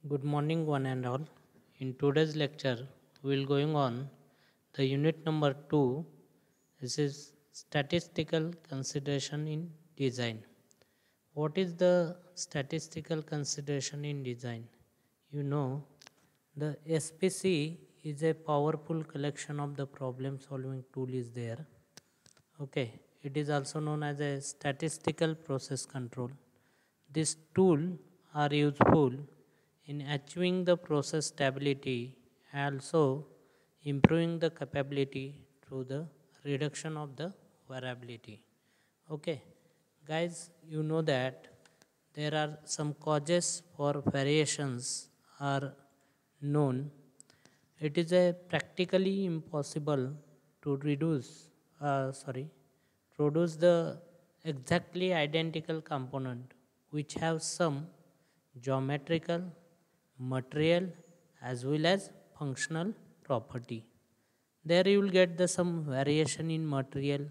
Good morning, one and all. In today's lecture, we will going on the unit number 2. This is statistical consideration in design. What is the statistical consideration in design? You know, the SPC is a powerful collection of the problem solving tool is there. Okay, it is also known as a statistical process control. This tool are useful in achieving the process stability and also improving the capability through the reduction of the variability. Okay, guys, you know that there are some causes for variations are known. It is a practically impossible to produce the exactly identical component which have some geometrical, material as well as functional property. There you will get the some variation in material.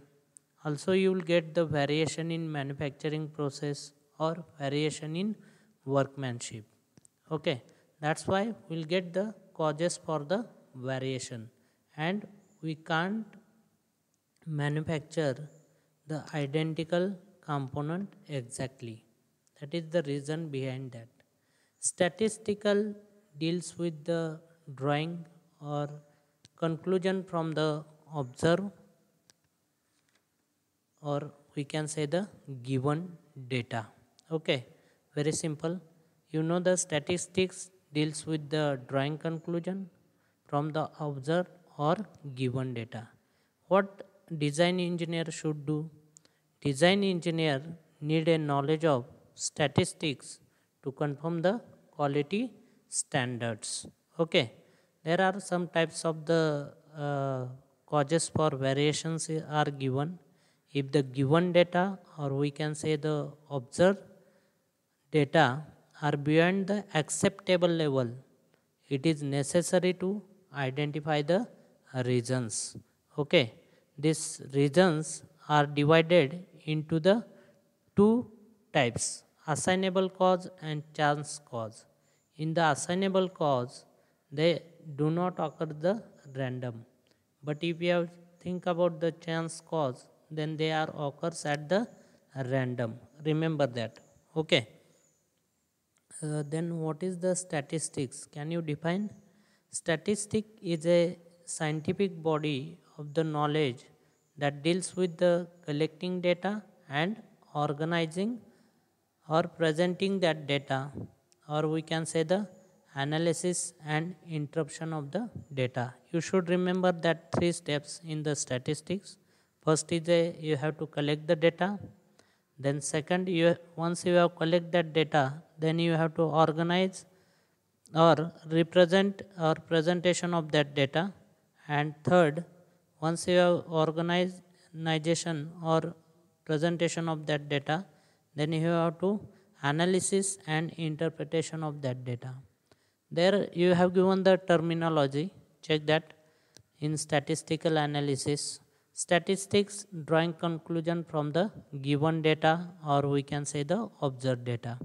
Also you will get the variation in manufacturing process or variation in workmanship. Okay, that's why we'll get the causes for the variation, and we can't manufacture the identical component exactly. That is the reason behind that. Statistical deals with the drawing or conclusion from the observe, or we can say the given data. Okay, very simple. You know the statistics deals with the drawing conclusion from the observed or given data. What design engineer should do? Design engineer need a knowledge of statistics to confirm the quality standards. Okay, there are some types of the causes for variations are given. If the given data, or we can say the observed data, are beyond the acceptable level, it is necessary to identify the reasons. Okay, these reasons are divided into the two types: assignable cause and chance cause. In the assignable cause, they do not occur the random. But if you have think about the chance cause, then they are occurs at the random. Remember that. Okay. Then what is the statistics? Can you define? Statistic is a scientific body of the knowledge that deals with the collecting data and organizing or presenting that data, or we can say the analysis and interruption of the data. You should remember that three steps in the statistics. First is you have to collect the data. Then second, once you have collect that data, then you have to organize or represent or presentation of that data. And third, once you have organization or presentation of that data, then you have to analysis and interpretation of that data. There you have given the terminology. Check that. In statistical analysis, statistics drawing conclusion from the given data, or we can say the observed data.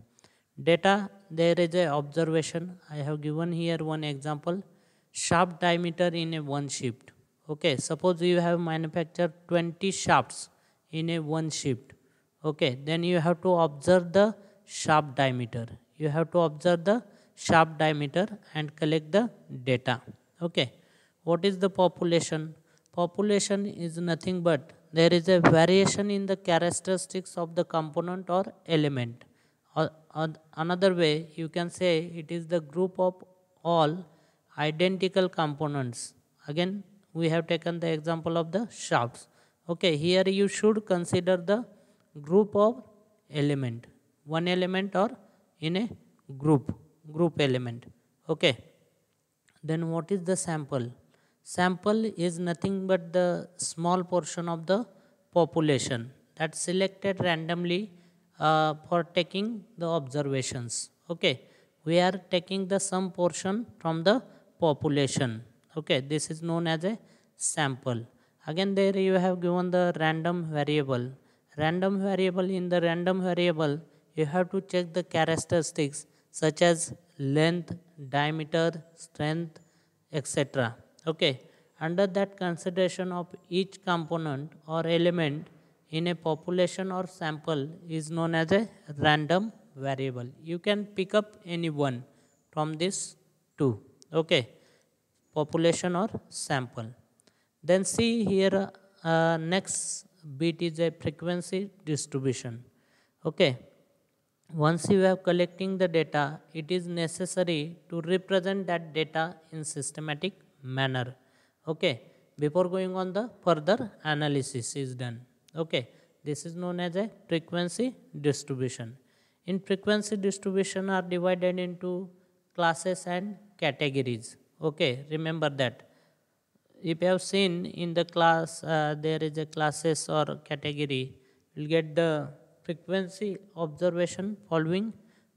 Data, there is a observation. I have given here one example: shaft diameter in a one shift. Okay, suppose you have manufactured 20 shafts in a one shift. Okay, then you have to observe the shaft diameter. You have to observe the shaft diameter and collect the data. Okay, what is the population? Population is nothing but there is a variation in the characteristics of the component or element. Another way you can say it is the group of all identical components. Again, we have taken the example of the shafts. Okay, here you should consider the group of element, one element or in a group element. Okay, then what is the sample? Sample is nothing but the small portion of the population that's selected randomly for taking the observations. Okay, we are taking the some portion from the population. Okay, this is known as a sample. Again, there you have given the random variable. In the random variable, you have to check the characteristics such as length, diameter, strength, etc. Okay, under that consideration of each component or element in a population or sample is known as a random variable. You can pick up any one from this two. Okay, population or sample. Then see here, next bit is a frequency distribution. Okay, once you have collecting the data, it is necessary to represent that data in systematic manner. Okay, before going on the further analysis is done. Okay, this is known as a frequency distribution. In frequency distribution are divided into classes and categories. Okay, remember that. If you have seen in the class, there is a classes or category, you'll get the frequency observation following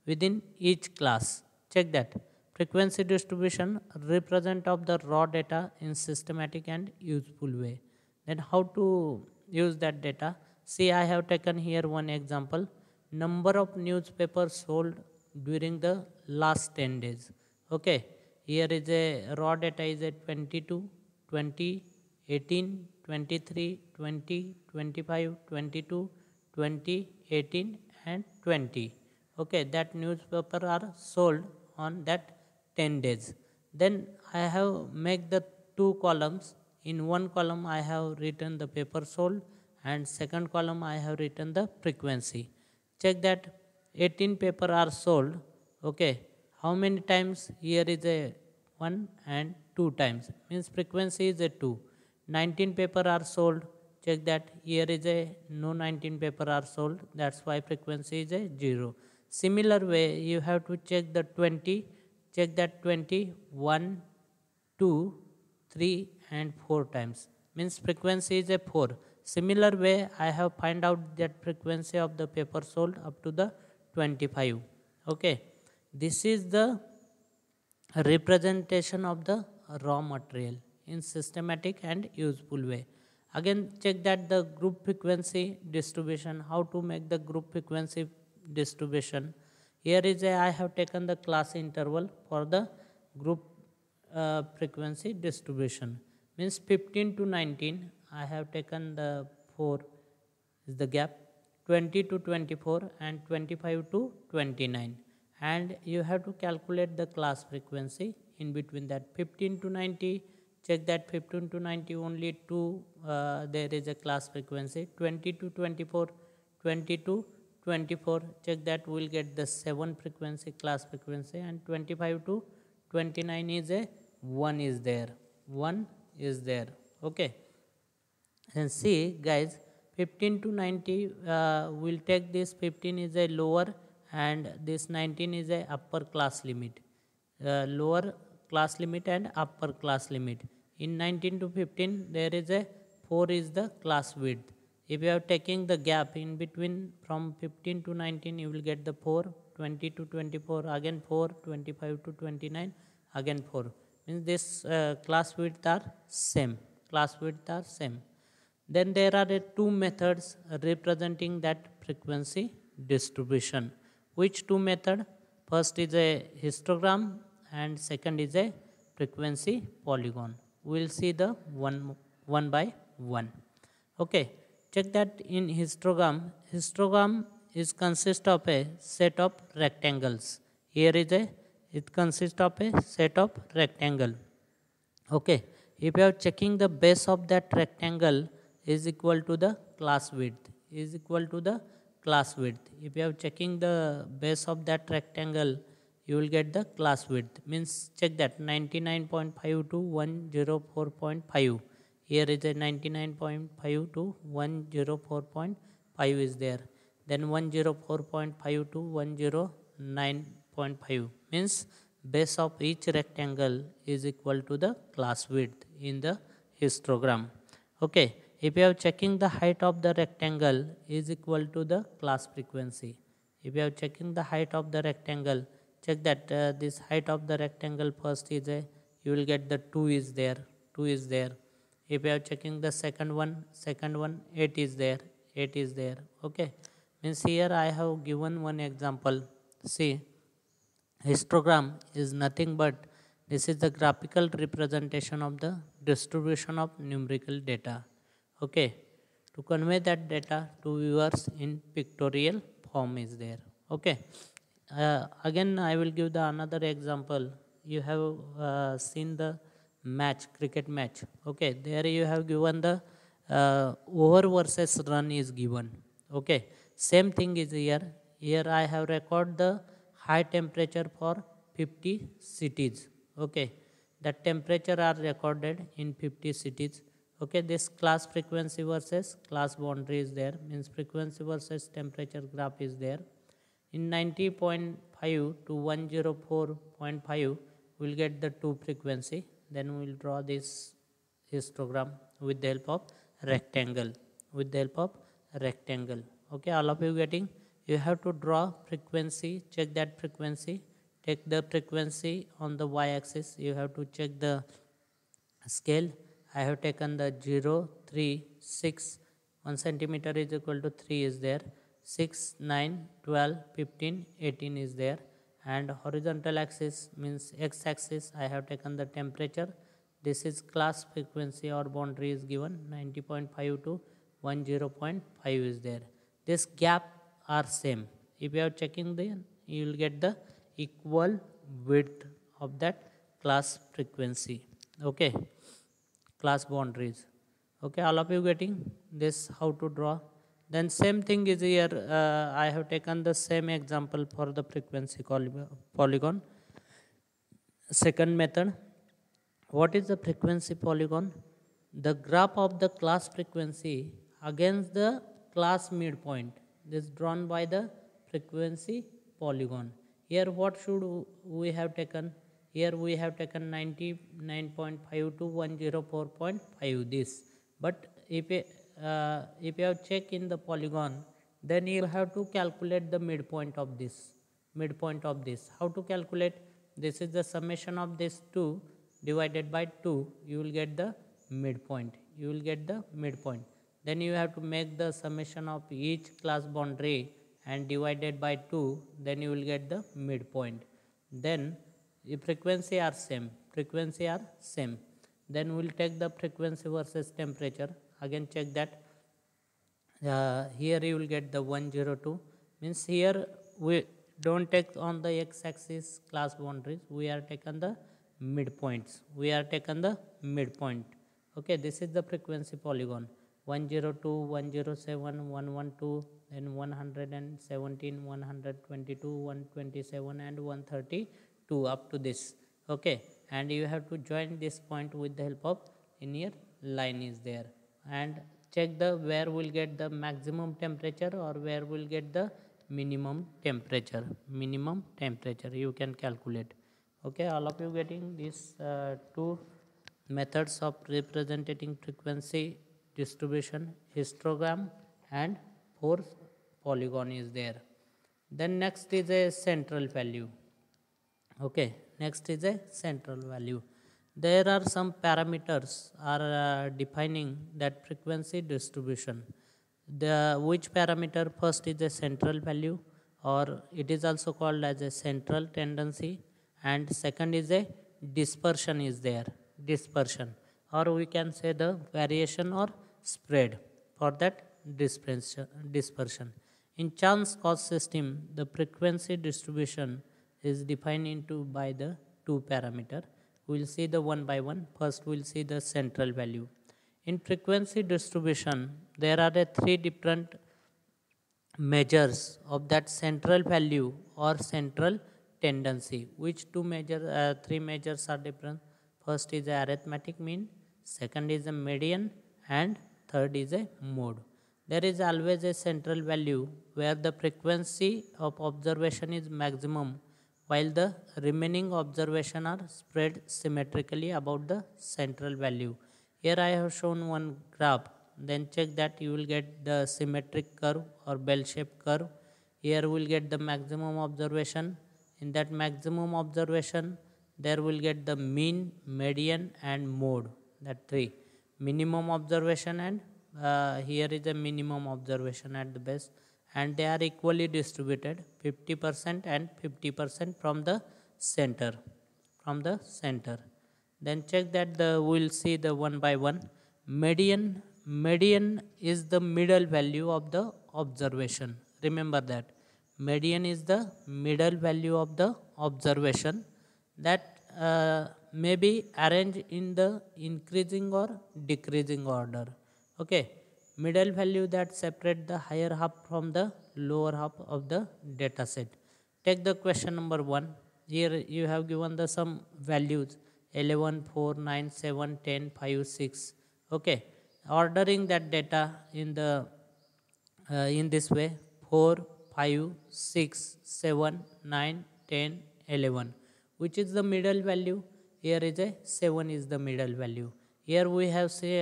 within each class. Check that. Frequency distribution represent of the raw data in systematic and useful way. Then how to use that data? See, I have taken here one example. Number of newspapers sold during the last 10 days. Okay, here is a raw data is a 22, 20, 18, 23, 20, 25, 22, 20, 18 and 20. Okay, that newspaper are sold on that 10 days. Then I have make the two columns. In one column I have written the paper sold and second column I have written the frequency. Check that 18 paper are sold. Okay, how many times? Here is a 1 and 2 times, means frequency is a 2. 19 paper are sold. Check that here is a no 19 paper are sold, that's why frequency is a 0. Similar way you have to check the 20. Check that 20 1, 2, 3 and 4 times, means frequency is a 4. Similar way I have find out that frequency of the paper sold up to the 25. Okay, this is the representation of the raw material in systematic and useful way. Again check that the group frequency distribution, how to make the group frequency distribution. Here is a I have taken the class interval for the group frequency distribution, means 15 to 19 I have taken the 4 is the gap, 20 to 24 and 25 to 29, and you have to calculate the class frequency in between that 15 to 90. Check that 15 to 90 only 2 there is a class frequency. 20 to 24, 20 to 24, check that we'll get the 7 frequency class frequency, and 25 to 29 is a 1 is there, 1 is there. Okay, and see guys, 15 to 90 we'll take this 15 is a lower and this 19 is a upper class limit, lower class limit and upper class limit. In 19 to 15 there is a 4 is the class width. If you are taking the gap in between from 15 to 19 you will get the 4, 20 to 24 again 4, 25 to 29 again 4, means this class width are same, class width are same. Then there are two methods representing that frequency distribution. Which two method? First is a histogram and second is a frequency polygon. We will see the one by one. Okay, check that in histogram. Histogram is consist of a set of rectangles. Here is a it consists of a set of rectangle. Okay, if you are checking the base of that rectangle is equal to the class width, is equal to the class width. If you are checking the base of that rectangle you will get the class width, means check that 99.5 to 104.5. Here is a 99.5 to 104.5 is there, then 104.5 to 109.5, means base of each rectangle is equal to the class width in the histogram. Okay, if you are checking the height of the rectangle is equal to the class frequency. If you are checking the height of the rectangle, check that this height of the rectangle first is a you will get the 2 is there, 2 is there. If you are checking the second one 8 is there, 8 is there. Okay, means here I have given one example. See, Histogram is nothing but this is the graphical representation of the distribution of numerical data. Okay, to convey that data to viewers in pictorial form is there. Okay, again I will give the another example. You have seen the match, cricket match. Okay, there you have given the over versus run is given. Okay, same thing is here. Here I have record the high temperature for 50 cities. Okay, that temperature are recorded in 50 cities. Okay, this class frequency versus class boundary is there, means frequency versus temperature graph is there. In 90.5 to 104.5 we'll get the two frequency, then we'll draw this histogram with the help of rectangle, with the help of rectangle. Okay, all of you getting, you have to draw frequency, check that frequency, take the frequency on the y axis, you have to check the scale. I have taken the 0, 3, 6, 1 centimeter is equal to 3 is there, 6, 9, 12, 15, 18 is there, and horizontal axis means x axis I have taken the temperature. This is class frequency or boundary is given 90.5 to 10.5 is there. This gap are same. If you are checking the, you will get the equal width of that class frequency. Okay, class boundaries. Okay, all of you getting this how to draw. Then same thing is here. I have taken the same example for the frequency polygon. Second method. What is the frequency polygon? The graph of the class frequency against the class midpoint. This drawn by the frequency polygon. Here what should we have taken? Here we have taken 99.5 to 104.5 this. But if you have check in the polygon, then you have to calculate the midpoint of this. Midpoint of this. How to calculate? This is the summation of this two divided by 2. You will get the midpoint. You will get the midpoint. Then you have to make the summation of each class boundary and divided by 2. Then you will get the midpoint. Then the frequency are same. Frequency are same. Then we'll take the frequency versus temperature. Again check that. Here you will get the 102. Means here we don't take on the x-axis class boundaries. We are taken the midpoints. We are taken the midpoint. Okay, this is the frequency polygon. 102, 107, 112, then 117, 122, 127 and 132 up to this. Okay, and you have to join this point with the help of linear line is there, and check the where we'll get the maximum temperature or where we'll get the minimum temperature. Minimum temperature you can calculate. Okay, all of you getting these two methods of representing frequency distribution, histogram and force polygon is there. Then next is a central value. Okay, next is a central value. There are some parameters are defining that frequency distribution. The which parameter? First is a central value, or it is also called as a central tendency, and second is a dispersion is there, dispersion, or we can say the variation or spread for that dispersion. In chance cause system, the frequency distribution is defined into by the two parameter. We will see the one by one. First we will see the central value. In frequency distribution, there are three different measures of that central value or central tendency. Which three measures are different? First is the arithmetic mean, second is the median, and third is a mode. There is always a central value where the frequency of observation is maximum, while the remaining observation are spread symmetrically about the central value. Here I have shown one graph, then check that you will get the symmetric curve or bell-shaped curve. Here we will get the maximum observation. In that maximum observation, there will get the mean, median and mode, that three. Minimum observation, and here is a minimum observation at the best, and they are equally distributed 50% and 50% from the center. Then check that we'll see the one by one. Median is the middle value of the observation. Remember that median is the middle value of the observation that may be arranged in the increasing or decreasing order. Okay, middle value that separate the higher half from the lower half of the data set. Take the question number 1. Here you have given the some values 11, 4, 9, 7, 10, 5, 6. Okay, ordering that data in this way: 4, 5, 6, 7, 9, 10, 11. Which is the middle value? Here is a 7 is the middle value. Here we have say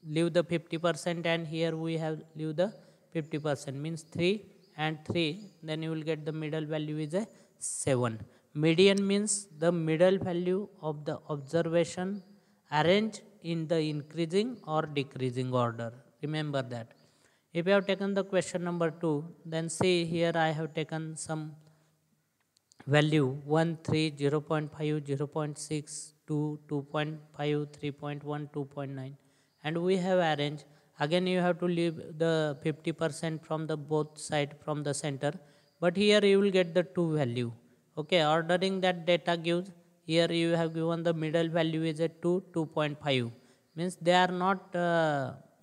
leave the 50% and here we have leave the 50%, means 3 and 3, then you will get the middle value is a 7. Median means the middle value of the observation arranged in the increasing or decreasing order. Remember that. If you have taken the question number 2, then see here I have taken some value 1, 3, 0.5, 0.6, 2, 2.5, 3.1, 2.9, and we have arranged. Again you have to leave the 50% from the both side from the center, but here you will get the 2 value. Okay, ordering that data gives, here you have given the middle value is a 2, 2.5, means they are not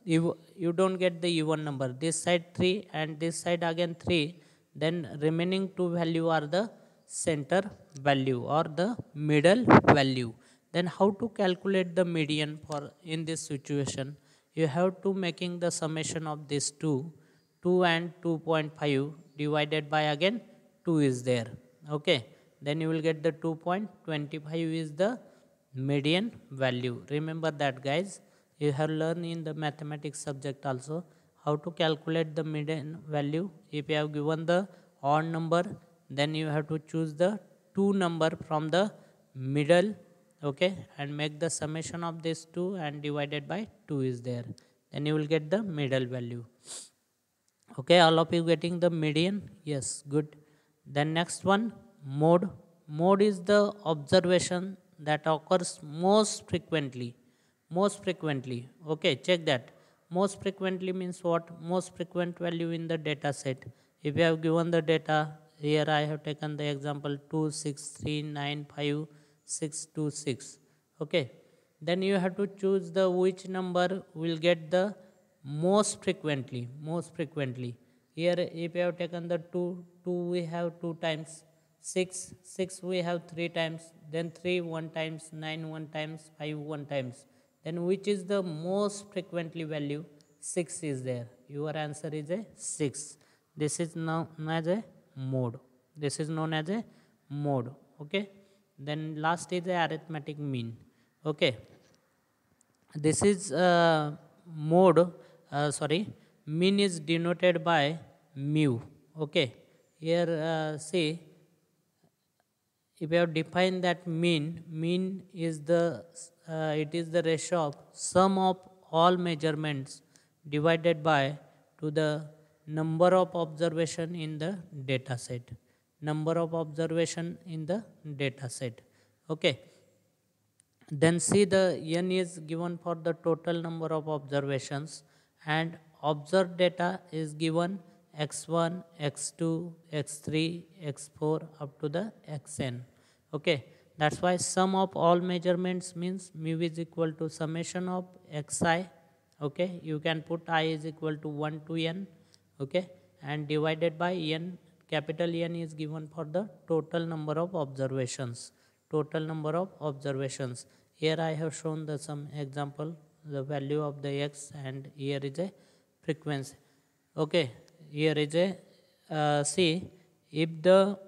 you don't get the even number. This side 3 and this side again 3, then remaining 2 value are the center value or the middle value. Then how to calculate the median for in this situation? You have to making the summation of these 2 and 2.5 divided by again 2 is there. Okay, then you will get the 2.25 is the median value. Remember that, guys. You have learned in the mathematics subject also how to calculate the median value. If you have given the odd number, then you have to choose the 2 number from the middle. Okay, and make the summation of these 2 and divided by 2 is there, then you will get the middle value. Okay, all of you getting the median? Yes, good. Then next one, mode is the observation that occurs most frequently. Okay, check that. Most frequently means what? Most frequent value in the data set. If you have given the data, here I have taken the example 2, 6, 3, 9, 5, 6, 2, 6. Okay, then you have to choose the which number will get the most frequently. Here if you have taken the 2 we have 2 times, 6 we have 3 times, then 3 1 times, 9 1 times, 5 1 times. Then which is the most frequently value? 6 is there. Your answer is a 6. This is known as a mode. Okay, then last is the arithmetic mean. Okay, this is mean is denoted by mu. Okay, here see, if you have defined that mean is the it is the ratio of sum of all measurements divided by to the number of observation in the data set. Okay, then see the n is given for the total number of observations and observed data is given x1, x2, x3, x4 up to the xn. Okay, that's why sum of all measurements means mu is equal to summation of xi. Okay, you can put I is equal to 1 to n. Okay, and divided by n. Capital N is given for the total number of observations. Here I have shown the some example, the value of the x, and here is a frequency. Okay, here is a see, if the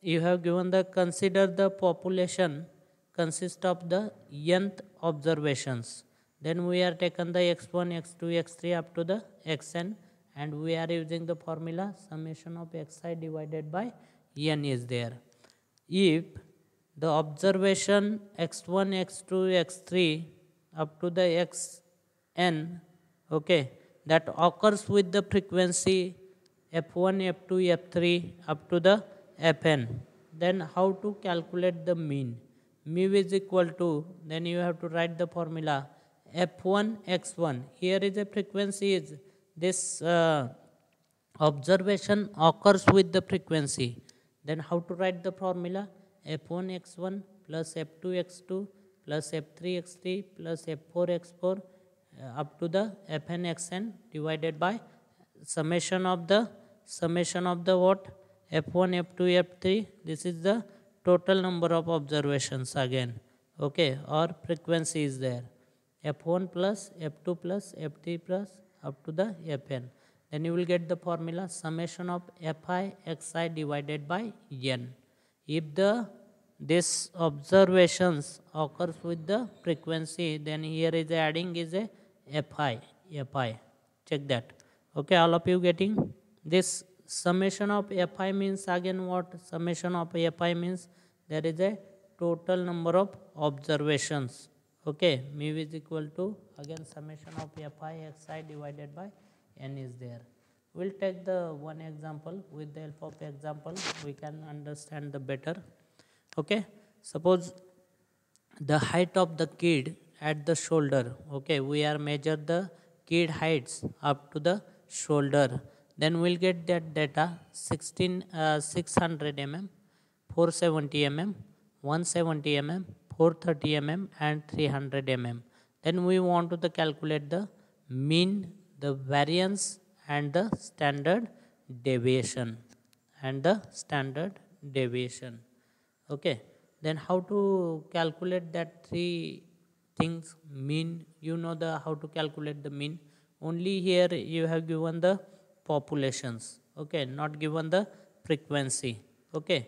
you have given the consider the population consists of the nth observations, then we are taken the x1, x2, x3 up to the xn, and we are using the formula summation of xi divided by n is there. If the observation x1, x2, x3 up to the xn, okay, that occurs with the frequency f1, f2, f3 up to the fn. Then how to calculate the mean? Mu is equal to, then you have to write the formula f1 x1. Here is a frequency is this observation occurs with the frequency. Then how to write the formula? f1 x1 plus f2 x2 plus f3 x3 plus f4 x4 up to the fn xn divided by summation of the what? f1 f2 f3. This is the total number of observations again, okay, or frequency is there, f1 plus f2 plus f3 plus up to the fn. Then you will get the formula summation of fi xi divided by n. If this observations occurs with the frequency, then here is adding is a fi. Check that. Okay, all of you getting this? Summation of fi means again what? Summation of fi means there is a total number of observations. Okay, mu is equal to again summation of fi xi divided by n is there. We'll take the one example. With the help of example we can understand the better. Okay, suppose the height of the kid at the shoulder. Okay, we are measure the kid heights up to the shoulder. Then we'll get that data 600 mm, 470 mm, 170 mm, 430 mm and 300 mm. Then we want to calculate the mean, the variance and the standard deviation Okay, then how to calculate that three things? Mean, you know the how to calculate the mean. Only here you have given the populations, okay, not given the frequency. Okay,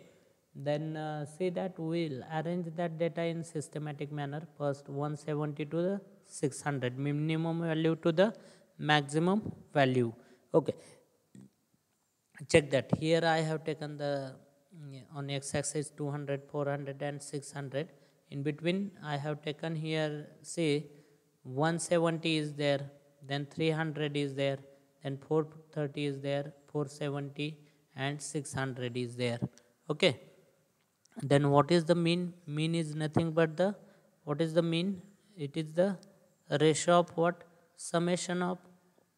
then see that we'll arrange that data in systematic manner. First 170 to the 600, minimum value to the maximum value. Okay, check that. Here I have taken the on x-axis 200, 400 and 600. In between I have taken here, say 170 is there, then 300 is there, then 430 is there, 470 and 600 is there. Okay, then what is the mean? Mean is nothing but the, what is the mean? It is the ratio of what? Summation of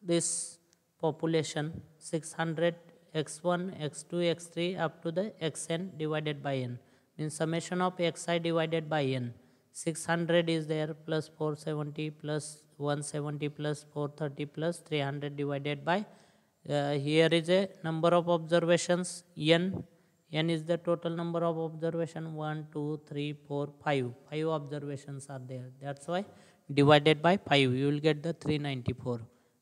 this population 600 x1 x2 x3 up to the xn divided by n, means summation of xi divided by n. 600 is there plus 470 plus 170 plus 430 plus 300 divided by here is a number of observations n. N is the total number of observation 1 2 3 4 5 observations are there. That's why divided by 5 you will get the 394.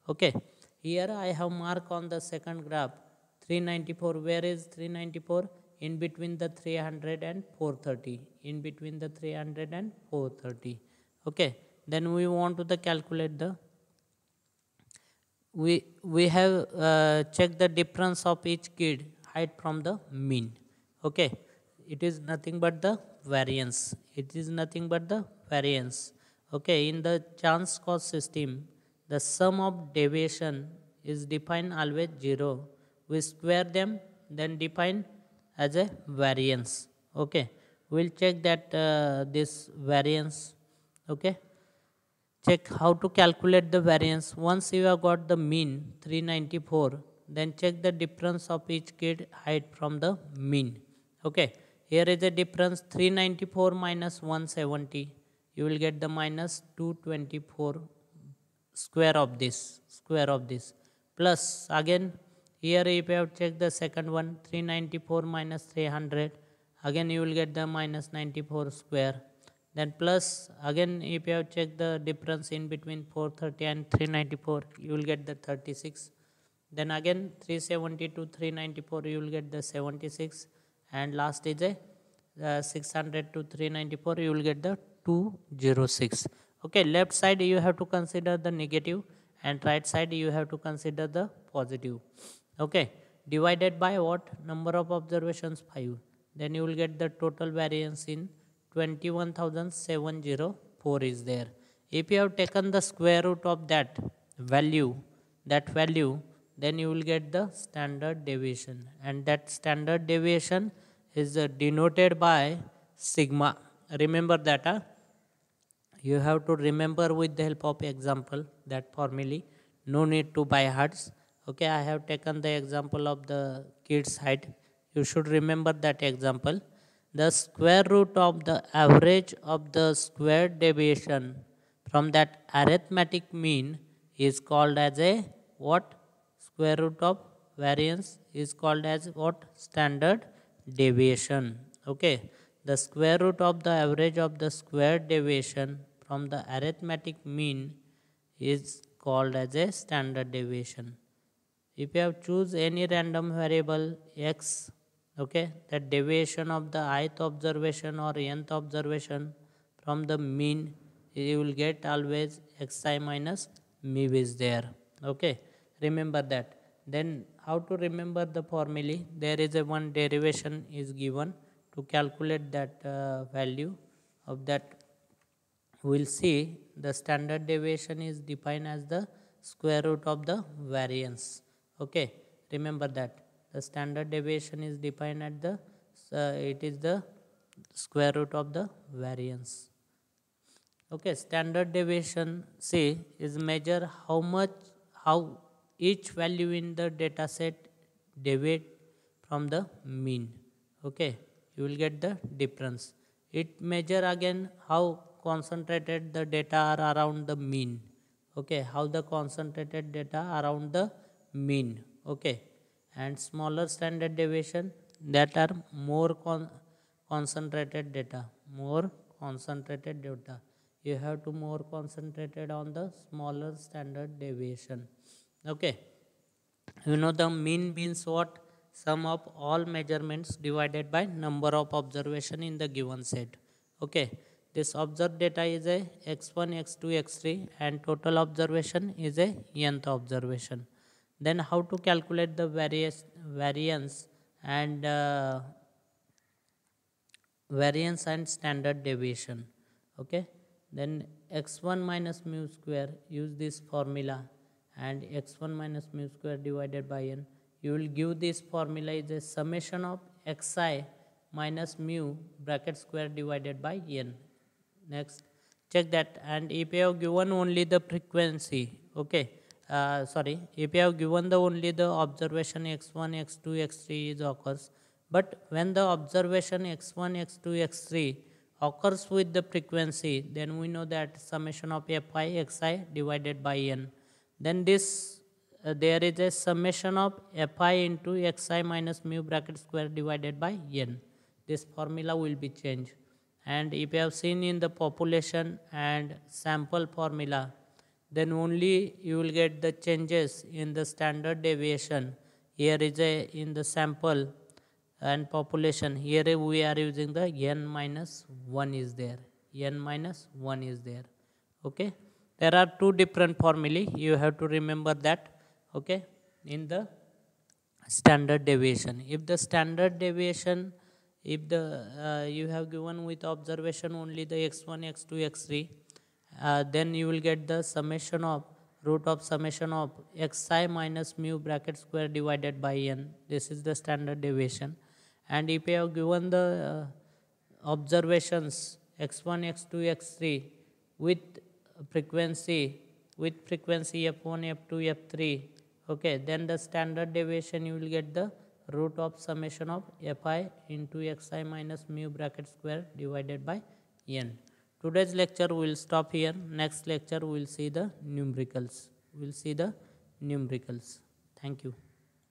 Okay, here I have mark on the second graph 394. Where is 394? In between the 300 and 430. In between the 300 and 430. Okay, then we want to calculate the, we have checked the difference of each kid height from the mean. Okay, it is nothing but the variance. Okay, in the chance cost system the sum of deviation is defined always 0. We square them, then define as a variance. Okay, we'll check that this variance. Okay, check how to calculate the variance. Once you have got the mean 394, then check the difference of each kid height from the mean. Okay, here is the difference 394 minus 170. You will get the minus 224 square of this plus again here if you have checked the second one 394 minus 300, again you will get the minus 94 square. Then plus again if you have checked the difference in between 430 and 394, you will get the 36. Then again 370 to 394 you will get the 76, and last is a 600 to 394 you will get the 206. Okay, left side you have to consider the negative and right side you have to consider the positive. Okay, divided by what? Number of observations 5. Then you will get the total variance in 21,704 is there. If you have taken the square root of that value, then you will get the standard deviation, and that standard deviation is denoted by sigma. Remember that. You have to remember with the help of example that formulae. No need to by hearts. Okay, I have taken the example of the kid's height. You should remember that example. The square root of the average of the square deviation from that arithmetic mean is called as a what? Square root of variance is called as what? Standard deviation. Okay, the square root of the average of the square deviation from the arithmetic mean is called as a standard deviation. If you have choose any random variable x, okay, that deviation of the ith observation or nth observation from the mean, you will get always xi minus mu is there. Okay, remember that. Then how to remember the formulae? There is a one derivation is given to calculate that value of that. We'll see the standard deviation is defined as the square root of the variance. Okay, remember that the standard deviation is defined at the it is the square root of the variance. Okay, standard deviation say is measure how each value in the data set deviate from the mean. Okay, you will get the difference. It measure again how concentrated the data are around the mean. Okay, how the concentrated data around the mean. Okay, and smaller standard deviation that are more concentrated data, more concentrated data. You have to more concentrated on the smaller standard deviation. Okay, you know the mean means what? Sum of all measurements divided by number of observation in the given set. Okay, this observed data is a x1, x2, x3, and total observation is a nth observation. Then how to calculate the variance and variance and standard deviation? Okay, then x1 minus mu square, use this formula, and x1 minus mu square divided by n, you will give this formula is a summation of xi minus mu bracket square divided by n. Next, check that, and if you have given only the frequency, okay, if you have given the only the observation x1, x2, x3 is occurs, but when the observation x1, x2, x3 occurs with the frequency, then we know that summation of fi xi divided by n. Then this there is a summation of fi into xi minus mu bracket square divided by n. This formula will be changed. And if you have seen in the population and sample formula, then only you will get the changes in the standard deviation. Here is a in the sample and population. Here we are using the n minus 1 is there. N minus 1 is there. Okay. There are two different formulae. You have to remember that. Okay. In the standard deviation. If the standard deviation, if the you have given with observation only the x1, x2, x3, then you will get the summation of root of summation of xi minus mu bracket square divided by n. This is the standard deviation. And if you have given the observations x1, x2, x3 with frequency f1, f2, f3, okay, then the standard deviation you will get the root of summation of fi into xi minus mu bracket square divided by n. Today's lecture will stop here. Next lecture we will see the numericals. Thank you.